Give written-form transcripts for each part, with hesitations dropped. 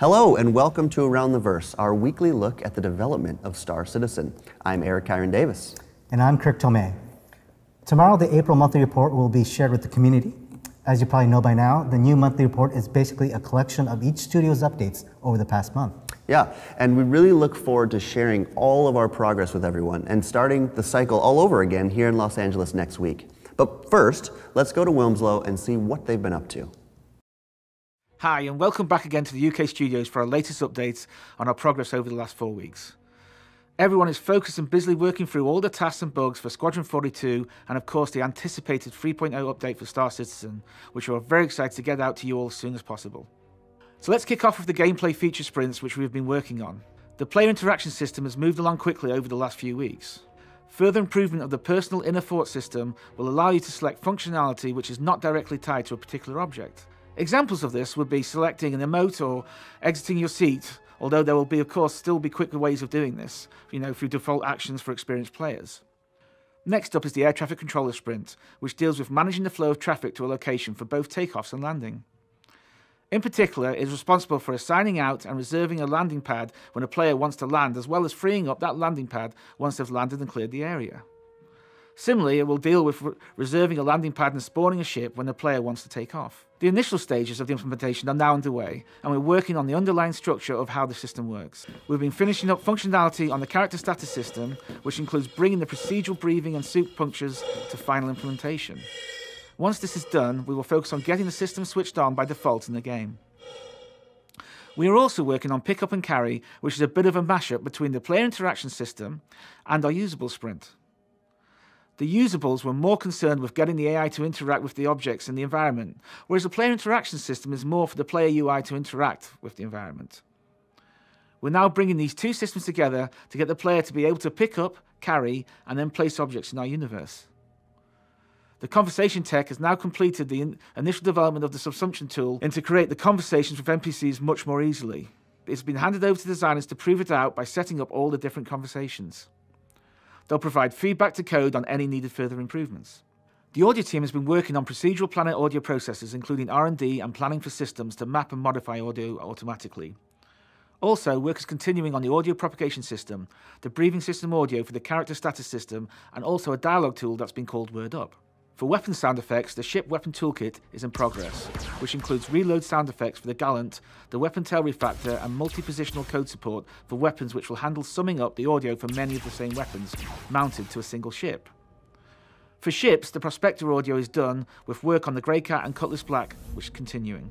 Hello and welcome to Around the Verse, our weekly look at the development of Star Citizen. I'm Eric Kyron Davis. And I'm Kirk Tomei. Tomorrow, the April monthly report will be shared with the community. As you probably know by now, the new monthly report is basically a collection of each studio's updates over the past month. Yeah, and we really look forward to sharing all of our progress with everyone and starting the cycle all over again here in Los Angeles next week. But first, let's go to Wilmslow and see what they've been up to. Hi, and welcome back again to the UK studios for our latest updates on our progress over the last 4 weeks. Everyone is focused and busily working through all the tasks and bugs for Squadron 42 and of course the anticipated 3.0 update for Star Citizen, which we are very excited to get out to you all as soon as possible. So let's kick off with the gameplay feature sprints which we have been working on. The player interaction system has moved along quickly over the last few weeks. Further improvement of the personal inner thought system will allow you to select functionality which is not directly tied to a particular object. Examples of this would be selecting an emote or exiting your seat, although there will be, of course, still be quicker ways of doing this, through default actions for experienced players. Next up is the air traffic controller sprint, which deals with managing the flow of traffic to a location for both takeoffs and landing. In particular, it is responsible for assigning out and reserving a landing pad when a player wants to land, as well as freeing up that landing pad once they've landed and cleared the area. Similarly, it will deal with reserving a landing pad and spawning a ship when the player wants to take off. The initial stages of the implementation are now underway, and we're working on the underlying structure of how the system works. We've been finishing up functionality on the character status system, which includes bringing the procedural breathing and soup punctures to final implementation. Once this is done, we will focus on getting the system switched on by default in the game. We are also working on pick up and carry, which is a bit of a mashup between the player interaction system and our usable sprint. The usables were more concerned with getting the AI to interact with the objects in the environment, whereas the player interaction system is more for the player UI to interact with the environment. We're now bringing these two systems together to get the player to be able to pick up, carry, and then place objects in our universe. The conversation tech has now completed the initial development of the subsumption tool and to create the conversations with NPCs much more easily. It's been handed over to designers to prove it out by setting up all the different conversations. They'll provide feedback to code on any needed further improvements. The audio team has been working on procedural planet audio processors, including R&D and planning for systems to map and modify audio automatically. Also, work is continuing on the audio propagation system, the breathing system audio for the character status system, and also a dialogue tool that's been called Word Up. For weapon sound effects, the ship weapon toolkit is in progress, which includes reload sound effects for the Gallant, the weapon tail refactor, and multi-positional code support for weapons which will handle summing up the audio for many of the same weapons mounted to a single ship. For ships, the Prospector audio is done, with work on the Grey Cat and Cutlass Black, which is continuing.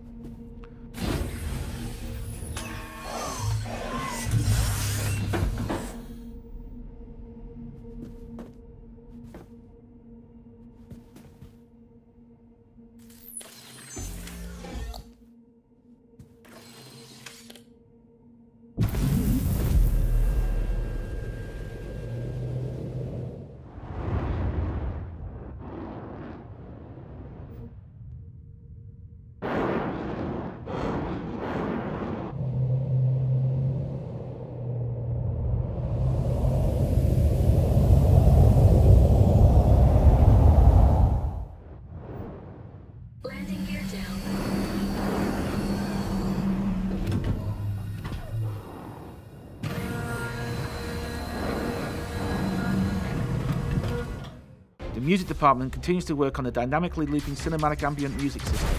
The music department continues to work on the dynamically looping cinematic ambient music system,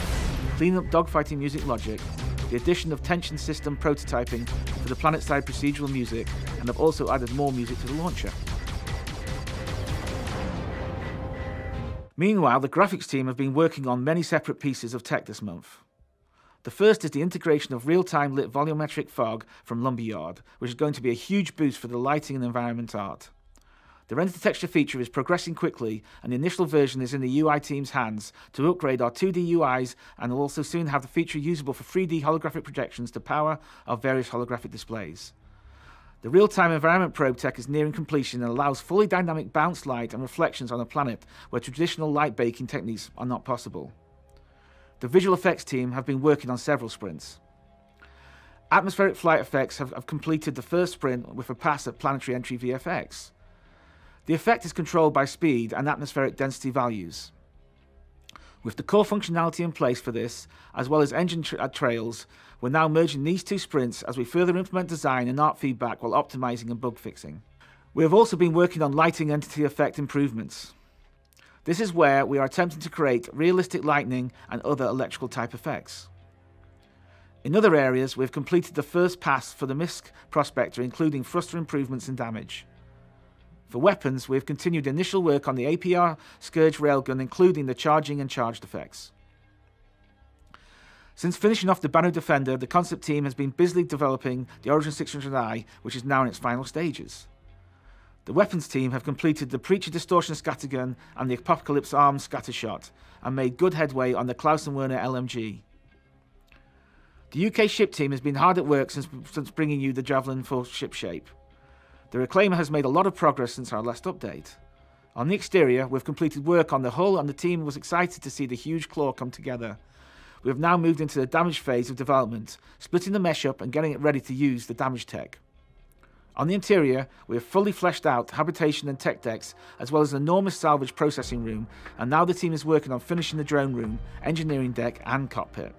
cleaning up dogfighting music logic, the addition of tension system prototyping for the planet-side procedural music, and have also added more music to the launcher. Meanwhile, the graphics team have been working on many separate pieces of tech this month. The first is the integration of real-time lit volumetric fog from Lumberyard, which is going to be a huge boost for the lighting and environment art. The render to texture feature is progressing quickly, and the initial version is in the UI team's hands to upgrade our 2D UIs, and will also soon have the feature usable for 3D holographic projections to power our various holographic displays. The real-time environment probe tech is nearing completion and allows fully dynamic bounce light and reflections on a planet where traditional light baking techniques are not possible. The visual effects team have been working on several sprints. Atmospheric flight effects have completed the first sprint with a pass at planetary entry VFX. The effect is controlled by speed and atmospheric density values. With the core functionality in place for this, as well as engine trails, we're now merging these two sprints as we further implement design and art feedback while optimizing and bug fixing. We have also been working on lighting entity effect improvements. This is where we are attempting to create realistic lightning and other electrical type effects. In other areas, we have completed the first pass for the MISC prospector, including thruster improvements and damage. For weapons, we have continued initial work on the APR Scourge railgun, including the charging and charged effects. Since finishing off the Banu Defender, the concept team has been busily developing the Origin 600i, which is now in its final stages. The weapons team have completed the Preacher Distortion Scattergun and the Apocalypse Arms Scattershot, and made good headway on the Klaus & Werner LMG. The UK ship team has been hard at work since bringing you the Javelin for ship shape. The Reclaimer has made a lot of progress since our last update. On the exterior, we've completed work on the hull, and the team was excited to see the huge claw come together. We have now moved into the damage phase of development, splitting the mesh up and getting it ready to use the damage tech. On the interior, we have fully fleshed out habitation and tech decks, as well as an enormous salvage processing room, and now the team is working on finishing the drone room, engineering deck and cockpit.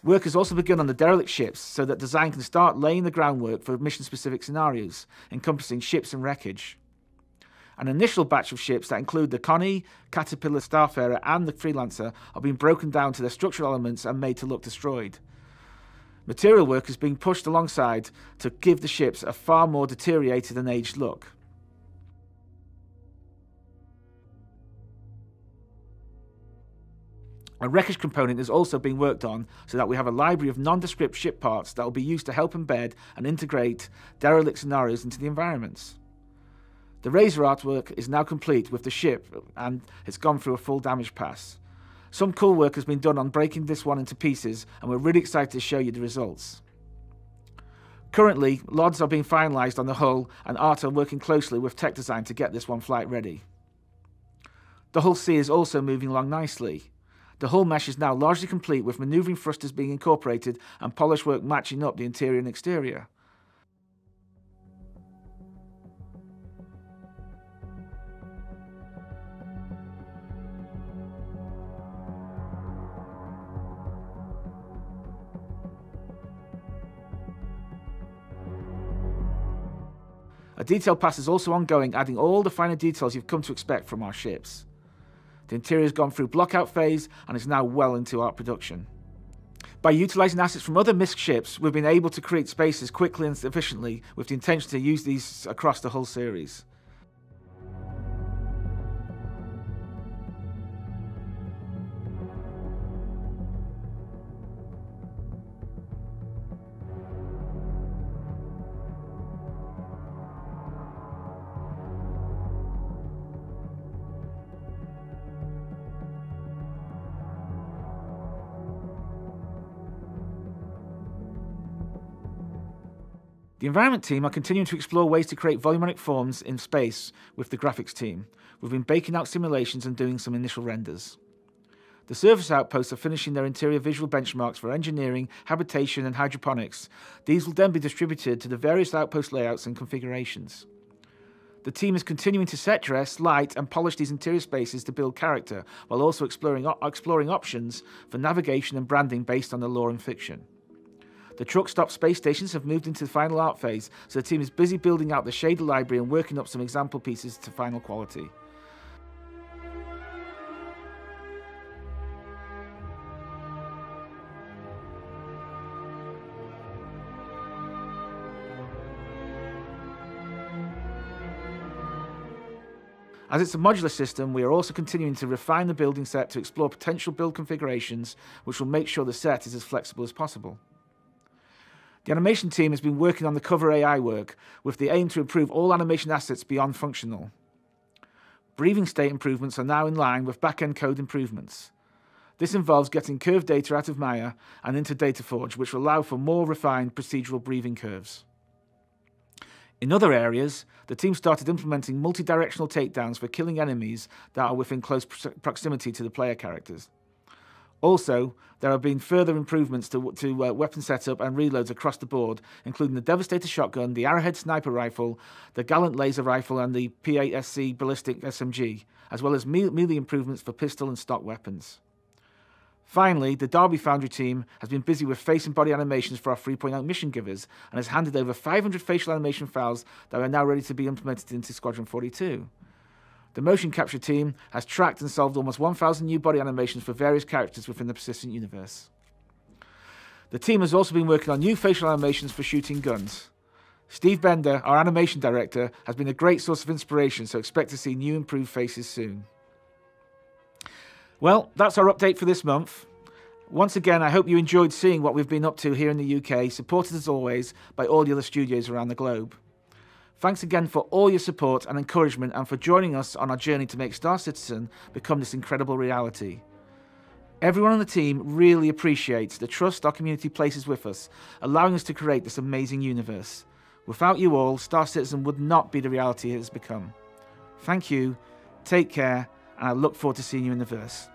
Work has also begun on the derelict ships so that design can start laying the groundwork for mission-specific scenarios, encompassing ships and wreckage. An initial batch of ships that include the Connie, Caterpillar Starfarer and the Freelancer are being broken down to their structural elements and made to look destroyed. Material work is being pushed alongside to give the ships a far more deteriorated and aged look. A wreckage component is also being worked on so that we have a library of nondescript ship parts that will be used to help embed and integrate derelict scenarios into the environments. The Razor artwork is now complete with the ship, and it's gone through a full damage pass. Some cool work has been done on breaking this one into pieces, and we're really excited to show you the results. Currently, LODs are being finalised on the hull, and Art are working closely with tech design to get this one flight ready. The hull C is also moving along nicely. The hull mesh is now largely complete, with manoeuvring thrusters being incorporated and polish work matching up the interior and exterior. A detail pass is also ongoing, adding all the finer details you've come to expect from our ships. The interior has gone through blockout phase and is now well into art production. By utilising assets from other MISC ships, we've been able to create spaces quickly and efficiently, with the intention to use these across the whole series. The environment team are continuing to explore ways to create volumetric forms in space with the graphics team. We've been baking out simulations and doing some initial renders. The surface outposts are finishing their interior visual benchmarks for engineering, habitation and hydroponics. These will then be distributed to the various outpost layouts and configurations. The team is continuing to set dress, light and polish these interior spaces to build character, while also exploring options for navigation and branding based on the lore and fiction. The truck stop space stations have moved into the final art phase, so the team is busy building out the shader library and working up some example pieces to final quality. As it's a modular system, we are also continuing to refine the building set to explore potential build configurations, which will make sure the set is as flexible as possible. The animation team has been working on the cover AI work, with the aim to improve all animation assets beyond functional. Breathing state improvements are now in line with back-end code improvements. This involves getting curve data out of Maya and into DataForge, which will allow for more refined procedural breathing curves. In other areas, the team started implementing multi-directional takedowns for killing enemies that are within close proximity to the player characters. Also, there have been further improvements to weapon setup and reloads across the board, including the Devastator shotgun, the Arrowhead sniper rifle, the Gallant laser rifle, and the P8SC ballistic SMG, as well as melee improvements for pistol and stock weapons. Finally, the Derby Foundry team has been busy with face and body animations for our 3.0 mission givers and has handed over 500 facial animation files that are now ready to be implemented into Squadron 42. The motion capture team has tracked and solved almost 1,000 new body animations for various characters within the Persistent universe. The team has also been working on new facial animations for shooting guns. Steve Bender, our animation director, has been a great source of inspiration, so expect to see new improved faces soon. Well, that's our update for this month. Once again, I hope you enjoyed seeing what we've been up to here in the UK, supported as always by all the other studios around the globe. Thanks again for all your support and encouragement and for joining us on our journey to make Star Citizen become this incredible reality. Everyone on the team really appreciates the trust our community places with us, allowing us to create this amazing universe. Without you all, Star Citizen would not be the reality it has become. Thank you, take care, and I look forward to seeing you in the verse.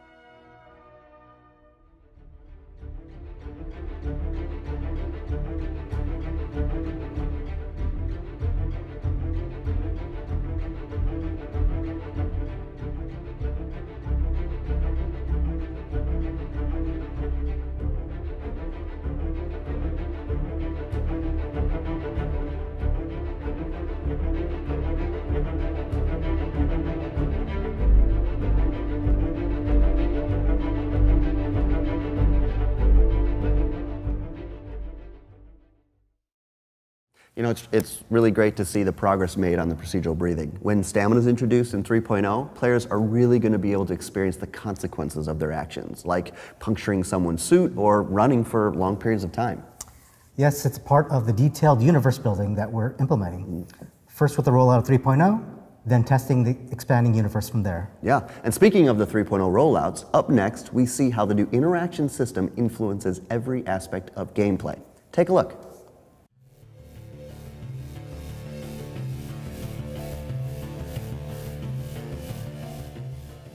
You know, it's really great to see the progress made on the procedural breathing. When stamina is introduced in 3.0, players are really going to be able to experience the consequences of their actions, like puncturing someone's suit or running for long periods of time. Yes, it's part of the detailed universe building that we're implementing. First with the rollout of 3.0, then testing the expanding universe from there. Yeah, and speaking of the 3.0 rollouts, up next we see how the new interaction system influences every aspect of gameplay. Take a look.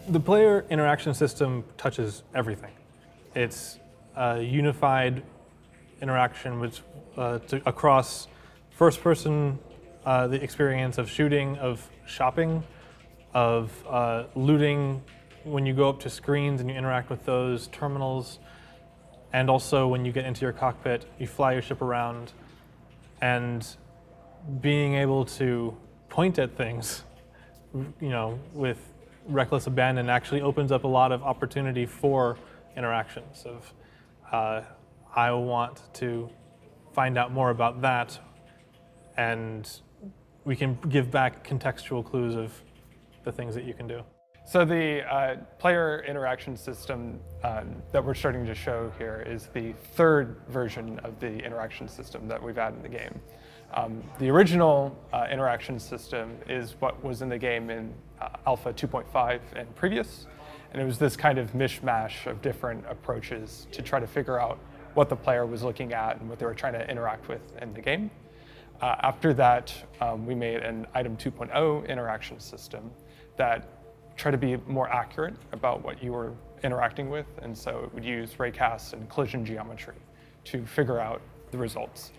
The player interaction system touches everything. It's a unified interaction which, across first-person, the experience of shooting, of shopping, of looting when you go up to screens and you interact with those terminals, and also when you get into your cockpit, you fly your ship around, and being able to point at things, you know, with reckless abandon actually opens up a lot of opportunity for interactions of, I want to find out more about that, and we can give back contextual clues of the things that you can do. So the player interaction system that we're starting to show here is the third version of the interaction system that we've added in the game. The original interaction system is what was in the game in Alpha 2.5 and previous, and it was this kind of mishmash of different approaches to try to figure out what the player was looking at and what they were trying to interact with in the game. After that, we made an Item 2.0 interaction system that tried to be more accurate about what you were interacting with, and so it would use raycasts and collision geometry to figure out the results.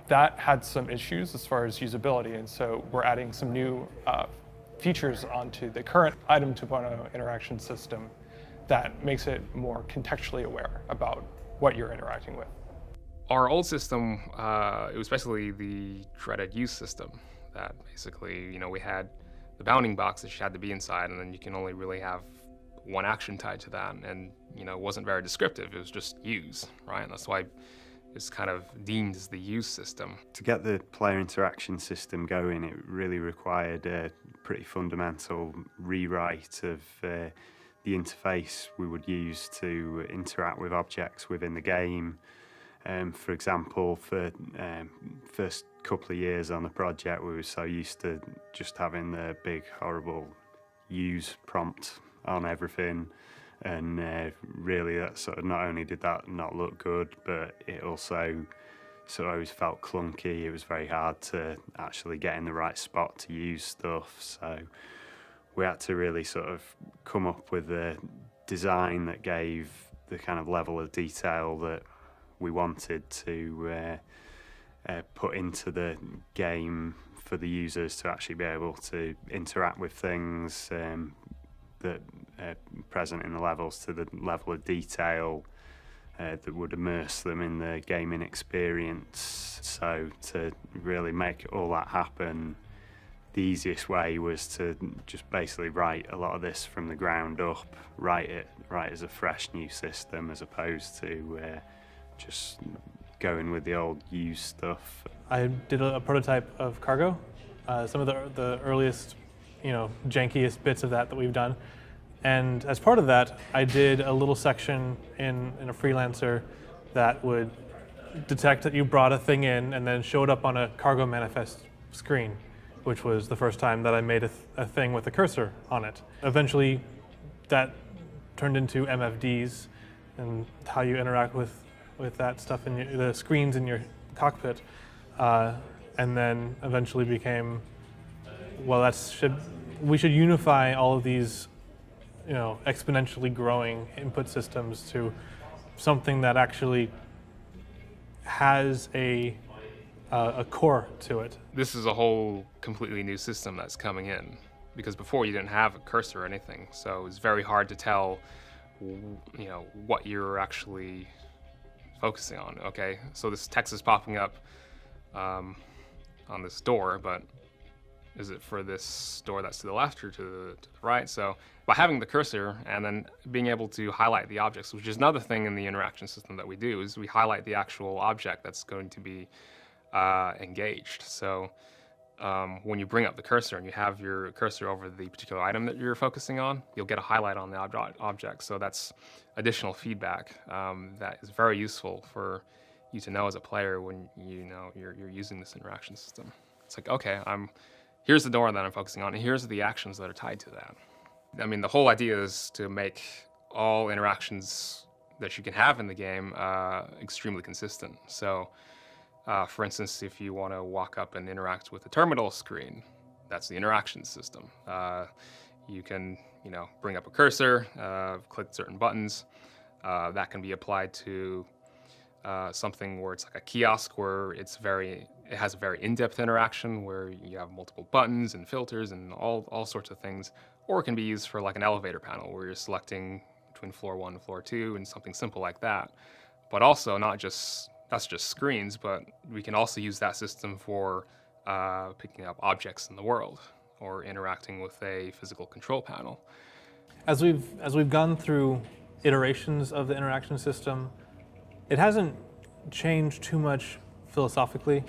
That had some issues as far as usability, and so we're adding some new features onto the current Item 2.0 interaction system that makes it more contextually aware about what you're interacting with. Our old system, it was basically the dreaded use system that basically, you know, we had the bounding box that you had to be inside, and then you can only really have one action tied to that, and, you know, it wasn't very descriptive. It was just use, right? And that's why is kind of deemed as the use system. To get the player interaction system going, it really required a pretty fundamental rewrite of the interface we would use to interact with objects within the game. For example, for first couple of years on the project, we were so used to just having the big, horrible use prompt on everything. And really, that sort of, not only did that not look good, but it also sort of always felt clunky. It was very hard to actually get in the right spot to use stuff. So we had to really sort of come up with a design that gave the kind of level of detail that we wanted to put into the game for the users to actually be able to interact with things that are present in the levels to the level of detail that would immerse them in the gaming experience. So to really make all that happen, the easiest way was to just basically write a lot of this from the ground up, write as a fresh new system as opposed to just going with the old used stuff. I did a prototype of Cargo, some of the earliest, jankiest bits of that we've done. And as part of that, I did a little section in a freelancer that would detect that you brought a thing in and then show it up on a Cargo manifest screen, which was the first time that I made a thing with a cursor on it. Eventually, that turned into MFDs and how you interact with that stuff in the screens in your cockpit. And then eventually became, well, we should unify all of these exponentially growing input systems to something that actually has a core to it. This is a whole completely new system that's coming in, because before you didn't have a cursor or anything, so it's very hard to tell what you're actually focusing on. Okay, so this text is popping up on this door, but is it for this door that's to the left or to the right? So by having the cursor and then being able to highlight the objects, which is another thing in the interaction system that we do, is we highlight the actual object that's going to be engaged. So when you bring up the cursor and you have your cursor over the particular item that you're focusing on, you'll get a highlight on the object. So that's additional feedback that is very useful for you to know as a player when you're using this interaction system. It's like, okay, here's the door that I'm focusing on, and here's the actions that are tied to that. I mean, the whole idea is to make all interactions that you can have in the game extremely consistent. So, for instance, if you want to walk up and interact with the terminal screen, that's the interaction system. You can, bring up a cursor, click certain buttons. That can be applied to something where it's like a kiosk, where it has a very in-depth interaction where you have multiple buttons and filters and all sorts of things. Or it can be used for like an elevator panel where you're selecting between floor 1 and floor 2 and something simple like that. But also that's just screens, but we can also use that system for picking up objects in the world or interacting with a physical control panel. As we've gone through iterations of the interaction system, it hasn't changed too much philosophically.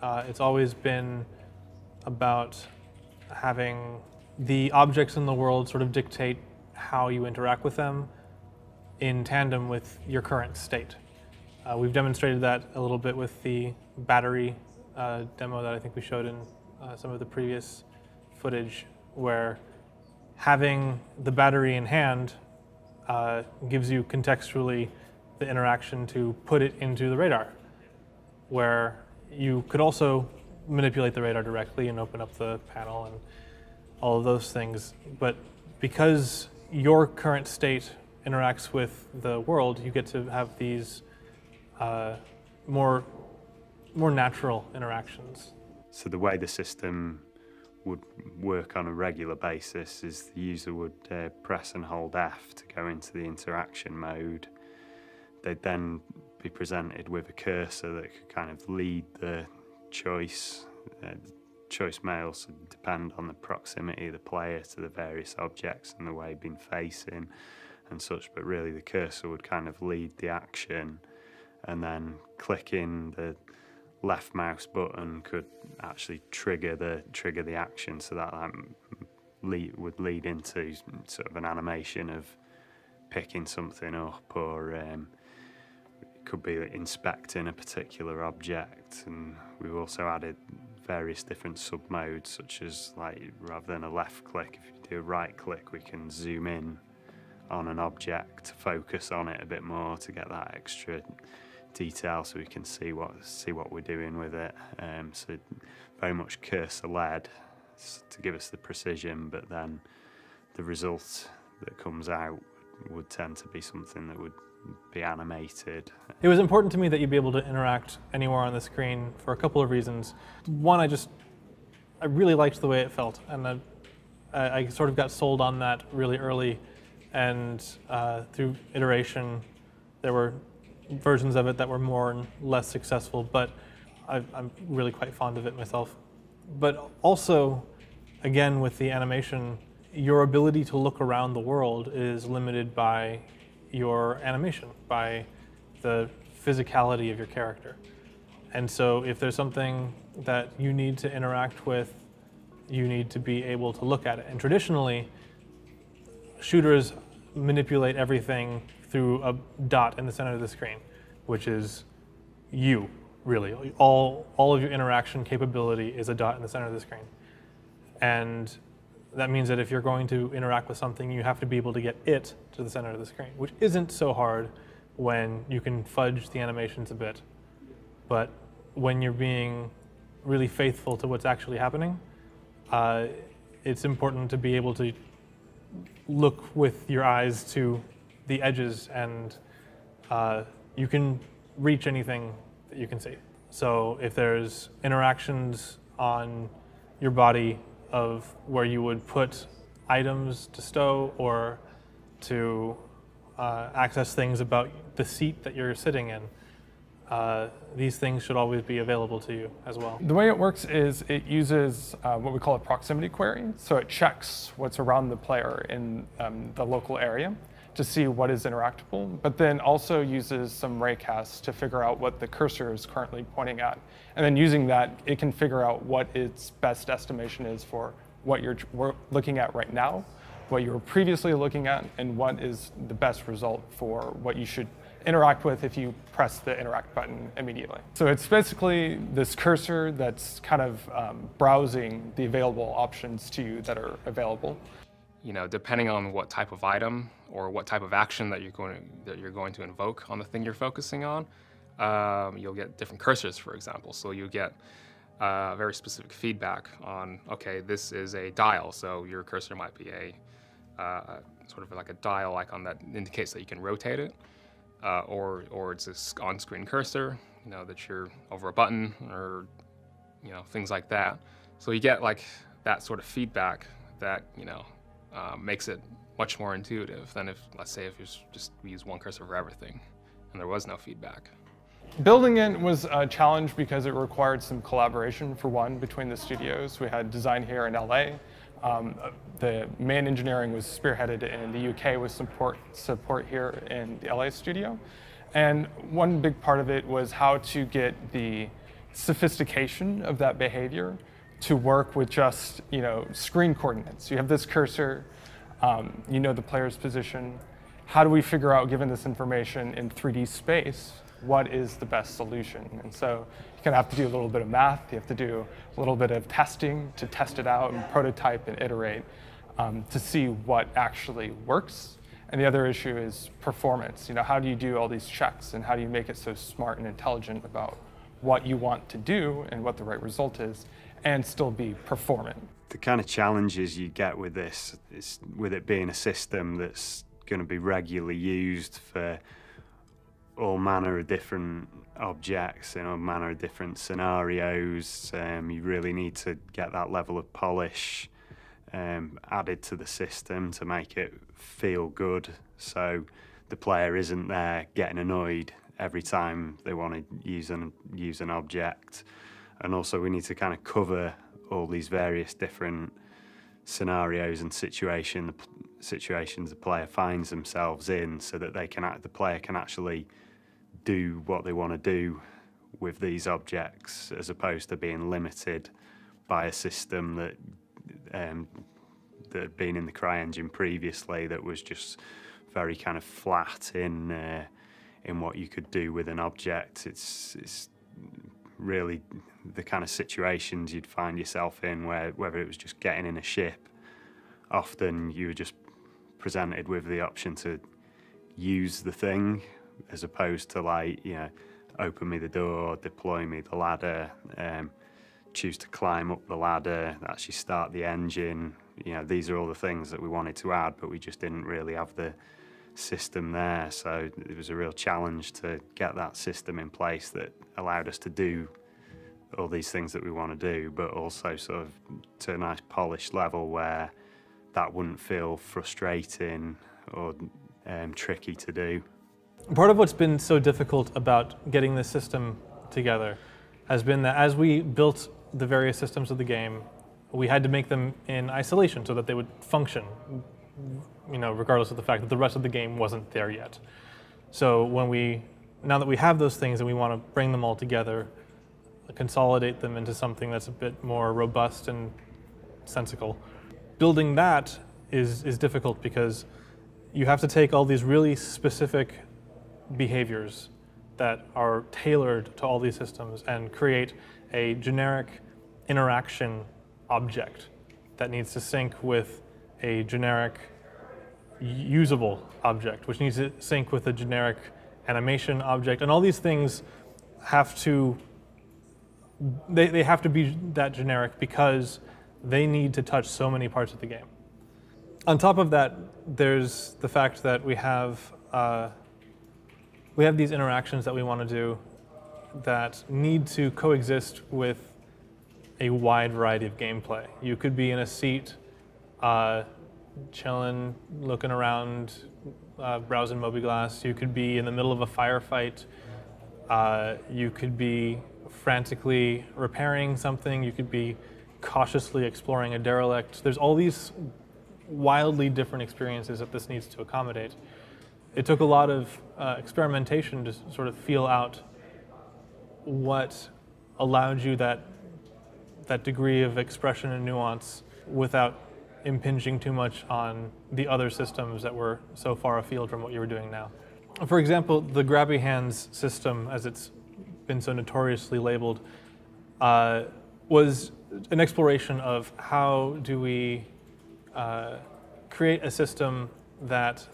It's always been about having the objects in the world sort of dictate how you interact with them in tandem with your current state. We've demonstrated that a little bit with the battery demo that I think we showed in some of the previous footage, where having the battery in hand gives you contextually the interaction to put it into the radar, where you could also manipulate the radar directly and open up the panel and all of those things. But because your current state interacts with the world, you get to have these more natural interactions. So the way the system would work on a regular basis is the user would press and hold F to go into the interaction mode. They'd then be presented with a cursor that could kind of lead the choice. Choice may also depend on the proximity of the player to the various objects and the way been facing and such, but really the cursor would kind of lead the action. and then clicking the left mouse button could actually trigger the action, so that would lead into sort of an animation of picking something up, or it could be inspecting a particular object. And we've also added various different sub-modes, such as, like, rather than a left click, if you do a right click, we can zoom in on an object to focus on it a bit more to get that extra detail, so we can see what we're doing with it. So very much cursor led to give us the precision, but then the result that comes out would tend to be something that would be animated. It was important to me that you'd be able to interact anywhere on the screen for a couple of reasons. One, I really liked the way it felt, and I sort of got sold on that really early, and through iteration there were versions of it that were more and less successful, but I'm really quite fond of it myself. But also, again, with the animation, your ability to look around the world is limited by your animation, by the physicality of your character. And so if there's something that you need to interact with, you need to be able to look at it. And traditionally, shooters manipulate everything through a dot in the center of the screen, which is you, really. All of your interaction capability is a dot in the center of the screen. And that means that if you're going to interact with something, you have to be able to get it to the center of the screen, which isn't so hard when you can fudge the animations a bit. But when you're being really faithful to what's actually happening, it's important to be able to look with your eyes to the edges, and you can reach anything that you can see. So if there's interactions on your body of where you would put items to stow or to access things about the seat that you're sitting in, these things should always be available to you as well. The way it works is it uses what we call a proximity query. So it checks what's around the player in the local area to see what is interactable, but then also uses some raycasts to figure out what the cursor is currently pointing at. And then using that, it can figure out what its best estimation is for what you're looking at right now, what you were previously looking at, and what is the best result for what you should interact with if you press the interact button immediately. So it's basically this cursor that's kind of browsing the available options to you that are available. You know, depending on what type of item or what type of action that you're going to invoke on the thing you're focusing on, you'll get different cursors, for example. So you get very specific feedback on, okay, this is a dial, so your cursor might be a sort of like a dial icon that indicates that you can rotate it, or it's a on-screen cursor, you know, that you're over a button, or things like that. So you get like that sort of feedback that makes it much more intuitive than if, let's say, if you just use one cursor for everything and there was no feedback. Building it was a challenge because it required some collaboration, for one, between the studios. We had design here in LA. The main engineering was spearheaded in the UK with support here in the LA studio. And one big part of it was how to get the sophistication of that behavior to work with just screen coordinates. You have this cursor, you know the player's position. How do we figure out, given this information in 3D space, what is the best solution? And so you're gonna have to do a little bit of math. You have to do a little bit of testing to test it out and prototype and iterate to see what actually works. And the other issue is performance. How do you do all these checks, and how do you make it so smart and intelligent about what you want to do and what the right result is, and still be performant? The kind of challenges you get with this is, with it being a system that's going to be regularly used for all manner of different objects in all manner of different scenarios, you really need to get that level of polish added to the system to make it feel good, so the player isn't there getting annoyed every time they want to use an object. And also we need to kind of cover all these various different scenarios and situations the player finds themselves in, so that the player can actually do what they want to do with these objects, as opposed to being limited by a system that had been in the CryEngine previously, that was just very kind of flat in what you could do with an object. It's really the kind of situations you'd find yourself in, where whether it was just getting in a ship, often you were just presented with the option to use the thing, as opposed to, like, you know, open me the door, deploy me the ladder, choose to climb up the ladder, actually start the engine. You know, these are all the things that we wanted to add, but we just didn't really have the system there. So it was a real challenge to get that system in place that allowed us to do all these things that we want to do, but also sort of to a nice polished level where that wouldn't feel frustrating or tricky to do. Part of what's been so difficult about getting this system together has been that as we built the various systems of the game, we had to make them in isolation so that they would function, you know, regardless of the fact that the rest of the game wasn't there yet. So now that we have those things and we want to bring them all together, consolidate them into something that's a bit more robust and sensical, building that is difficult, because you have to take all these really specific behaviors that are tailored to all these systems and create a generic interaction object that needs to sync with a generic usable object, which needs to sync with a generic animation object. And all these things have to, they have to be that generic because they need to touch so many parts of the game. On top of that, there's the fact that we have these interactions that we want to do that need to coexist with a wide variety of gameplay. You could be in a seat, chilling, looking around, browsing mobiGlass. You could be in the middle of a firefight. You could be frantically repairing something. You could be cautiously exploring a derelict. There's all these wildly different experiences that this needs to accommodate. It took a lot of experimentation to sort of feel out what allowed you that degree of expression and nuance without impinging too much on the other systems that were so far afield from what you were doing now. For example, the grabby hands system, as it's been so notoriously labeled, was an exploration of how do we create a system that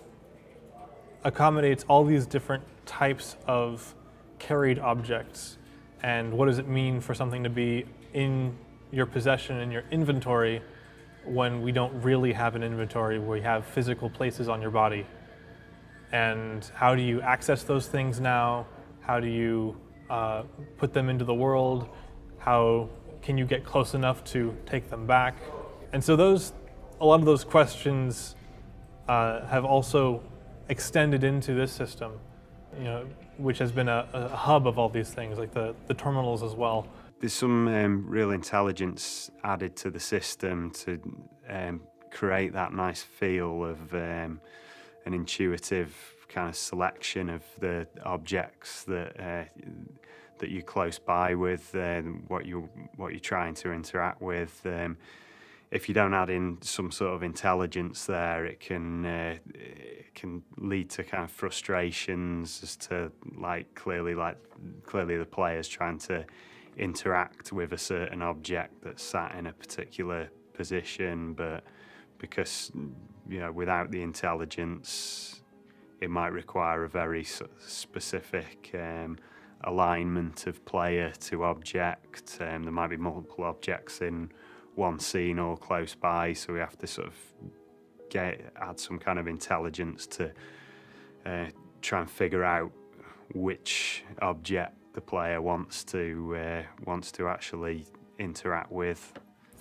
accommodates all these different types of carried objects, and what does it mean for something to be in your possession, in your inventory, when we don't really have an inventory, where we have physical places on your body. And how do you access those things now? How do you put them into the world? How can you get close enough to take them back? And so a lot of those questions have also extended into this system, you know, which has been a hub of all these things, like the terminals as well. There's some real intelligence added to the system to create that nice feel of an intuitive kind of selection of the objects that you're close by with, what you're trying to interact with. If you don't add in some sort of intelligence there, it can lead to kind of frustrations as to clearly the player's trying to interact with a certain object that's sat in a particular position, but because, you know, without the intelligence, it might require a very specific alignment of player to object. There might be multiple objects in one scene all close by, so we have to sort of add some kind of intelligence to try and figure out which object the player wants to actually interact with.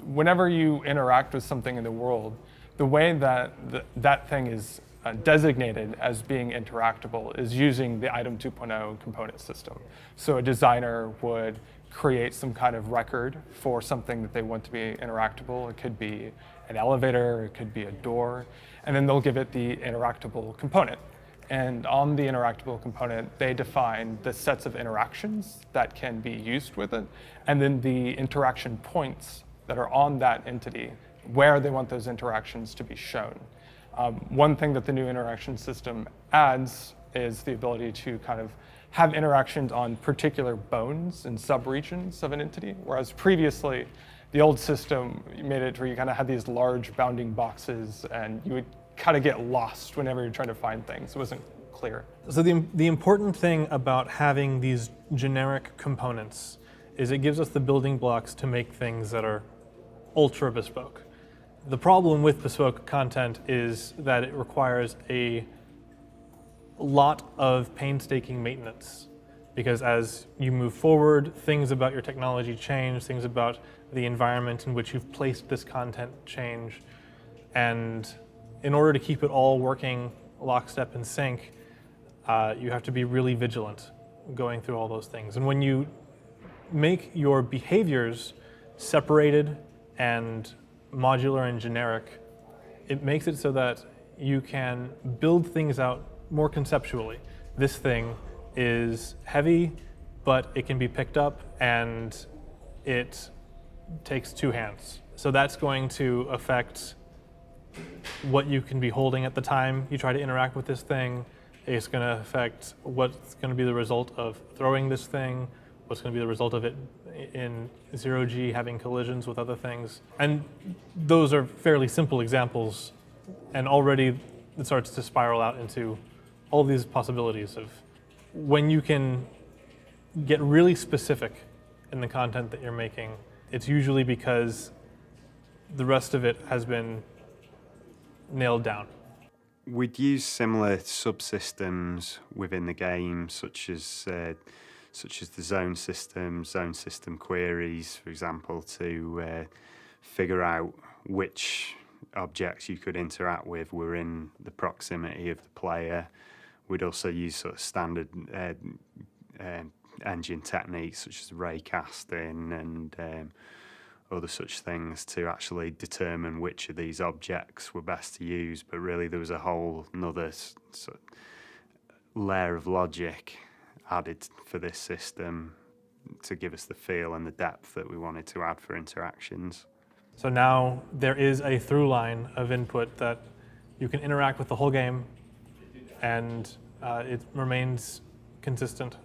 Whenever you interact with something in the world, the way that that thing is designated as being interactable is using the Item 2.0 component system. So a designer would create some kind of record for something that they want to be interactable. It could be an elevator, it could be a door, and then they'll give it the interactable component. And on the interactable component, they define the sets of interactions that can be used with it, and then the interaction points that are on that entity, where they want those interactions to be shown. One thing that the new interaction system adds is the ability to kind of have interactions on particular bones and subregions of an entity, whereas previously, the old system made it where you kind of had these large bounding boxes and you would kind of get lost whenever you're trying to find things. It wasn't clear. So the important thing about having these generic components is it gives us the building blocks to make things that are ultra bespoke. The problem with bespoke content is that it requires a lot of painstaking maintenance, because as you move forward, things about your technology change, things about the environment in which you've placed this content change, and in order to keep it all working lockstep in sync, you have to be really vigilant going through all those things. And when you make your behaviors separated and modular and generic, it makes it so that you can build things out more conceptually. This thing is heavy, but it can be picked up and it takes two hands. So that's going to affect what you can be holding at the time you try to interact with this thing. It's going to affect what's going to be the result of throwing this thing, what's going to be the result of it in zero-G having collisions with other things. And those are fairly simple examples, and already it starts to spiral out into all these possibilities of when you can get really specific in the content that you're making. It's usually because the rest of it has been nailed down. We'd use similar subsystems within the game, such as the zone system queries, for example, to figure out which objects you could interact with were in the proximity of the player. We'd also use sort of standard engine techniques such as ray casting and other such things to actually determine which of these objects were best to use. But really there was a whole another sort of layer of logic added for this system to give us the feel and the depth that we wanted to add for interactions. So now there is a through line of input that you can interact with the whole game, and it remains consistent.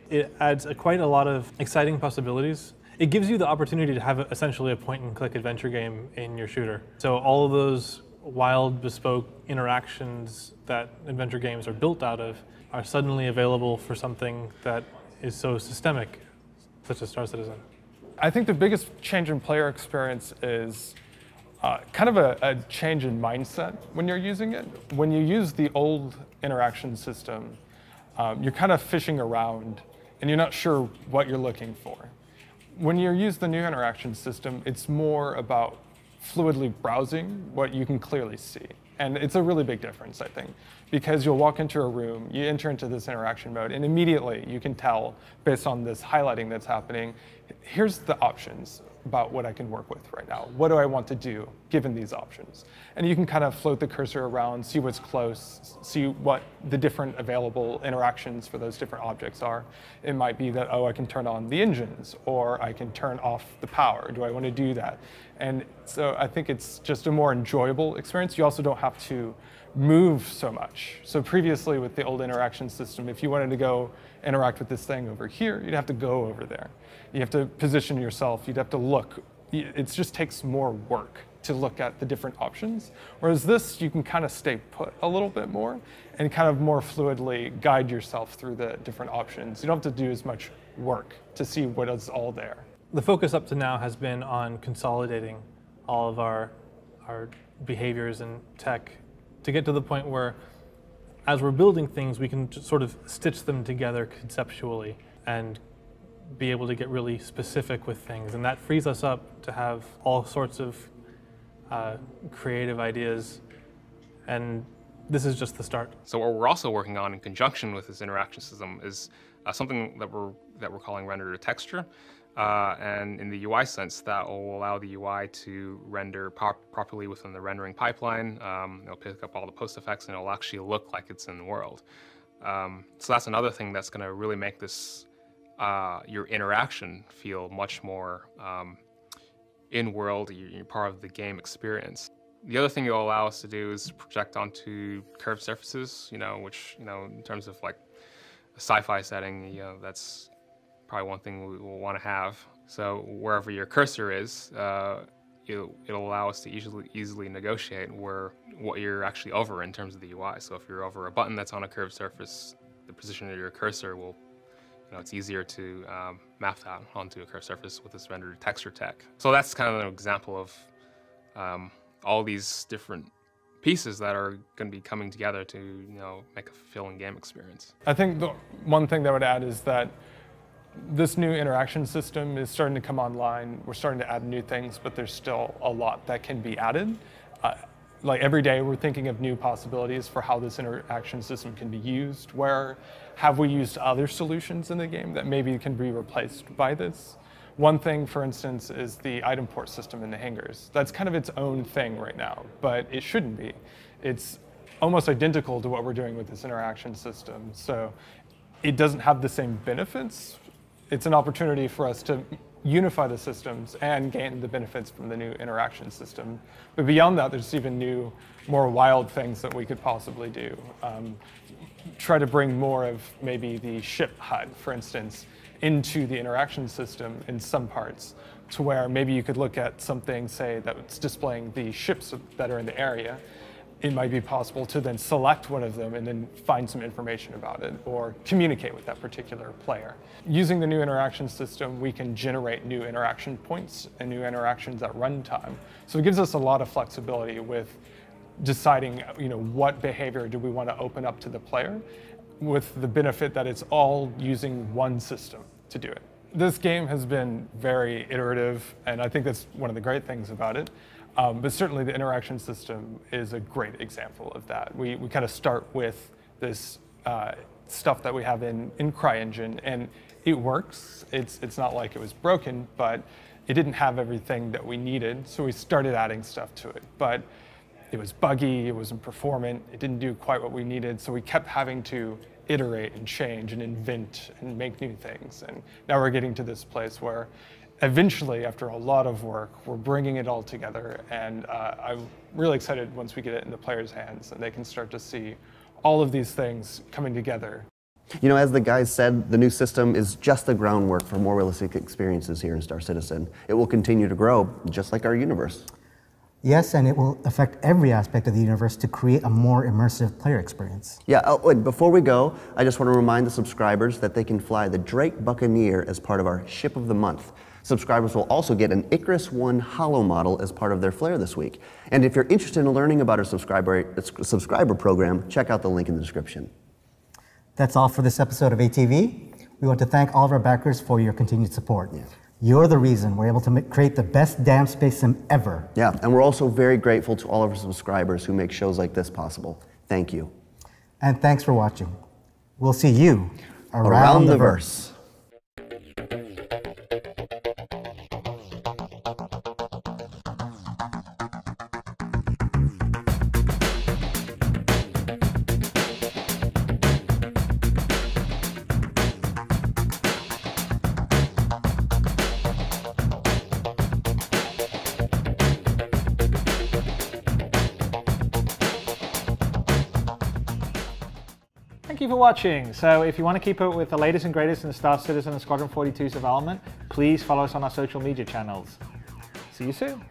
It adds quite a lot of exciting possibilities. It gives you the opportunity to have essentially a point-and-click adventure game in your shooter. So all of those wild, bespoke interactions that adventure games are built out of are suddenly available for something that is so systemic, such as Star Citizen. I think the biggest change in player experience is kind of a change in mindset when you're using it. When you use the old interaction system, you're kind of fishing around and you're not sure what you're looking for. When you use the new interaction system, it's more about fluidly browsing what you can clearly see. And it's a really big difference, I think, because you'll walk into a room, you enter into this interaction mode, and immediately you can tell, based on this highlighting that's happening, here's the options about what I can work with right now. What do I want to do given these options? And you can kind of float the cursor around, see what's close, see what the different available interactions for those different objects are. It might be that, oh, I can turn on the engines, or I can turn off the power. Do I want to do that? And so I think it's just a more enjoyable experience. You also don't have to move so much. So previously with the old interaction system, if you wanted to go interact with this thing over here, you'd have to go over there. You have to position yourself, you'd have to look. It just takes more work to look at the different options. Whereas this, you can kind of stay put a little bit more and kind of more fluidly guide yourself through the different options. You don't have to do as much work to see what is all there. The focus up to now has been on consolidating all of our behaviors and tech to get to the point where, as we're building things, we can just sort of stitch them together conceptually and be able to get really specific with things. And that frees us up to have all sorts of creative ideas. And this is just the start. So what we're also working on in conjunction with this interaction system is something that we're calling render to texture. And in the UI sense, that will allow the UI to render properly within the rendering pipeline. It'll pick up all the post effects and it'll actually look like it's in the world. So that's another thing that's going to really make this, your interaction feel much more in-world. You're part of the game experience. The other thing it'll allow us to do is project onto curved surfaces, which, in terms of like a sci-fi setting, that's probably one thing we will want to have. So wherever your cursor is, it'll allow us to easily negotiate what you're actually over in terms of the UI. So if you're over a button that's on a curved surface, the position of your cursor will, it's easier to map that onto a curved surface with this rendered texture tech. So that's kind of an example of all these different pieces that are going to be coming together to make a fulfilling game experience. I think the one thing that I would add is that this new interaction system is starting to come online. We're starting to add new things, but there's still a lot that can be added. Like every day, we're thinking of new possibilities for how this interaction system can be used. Where have we used other solutions in the game that maybe can be replaced by this? One thing, for instance, is the item port system in the hangars. That's kind of its own thing right now, but it shouldn't be. It's almost identical to what we're doing with this interaction system. So it doesn't have the same benefits. It's an opportunity for us to unify the systems and gain the benefits from the new interaction system. But beyond that, there's even new, more wild things that we could possibly do. Try to bring more of maybe the ship HUD, for instance, into the interaction system in some parts, to where maybe you could look at something, say, that's displaying the ships that are in the area. It might be possible to then select one of them and then find some information about it or communicate with that particular player. Using the new interaction system, we can generate new interaction points and new interactions at runtime. So it gives us a lot of flexibility with deciding, what behavior do we want to open up to the player, with the benefit that it's all using one system to do it. This game has been very iterative, and I think that's one of the great things about it. But certainly the interaction system is a great example of that. We kind of start with this stuff that we have in CryEngine, and it works. It's not like it was broken, but it didn't have everything that we needed, so we started adding stuff to it. But it was buggy, it wasn't performant, it didn't do quite what we needed, so we kept having to iterate and change and invent and make new things. And now we're getting to this place where eventually, after a lot of work, we're bringing it all together, and I'm really excited once we get it in the players' hands and they can start to see all of these things coming together. As the guys said, the new system is just the groundwork for more realistic experiences here in Star Citizen. It will continue to grow, just like our universe. Yes, and it will affect every aspect of the universe to create a more immersive player experience. Yeah, and before we go, I just want to remind the subscribers that they can fly the Drake Buccaneer as part of our Ship of the Month. Subscribers will also get an Icarus One Holo model as part of their flare this week. And if you're interested in learning about our subscriber program, check out the link in the description. That's all for this episode of ATV. We want to thank all of our backers for your continued support. Yeah. You're the reason we're able to create the best damn space sim ever. Yeah, and we're also very grateful to all of our subscribers who make shows like this possible. Thank you. And thanks for watching. We'll see you around the verse. Thank you for watching. So if you want to keep up with the latest and greatest in Star Citizen and Squadron 42's development, please follow us on our social media channels. See you soon.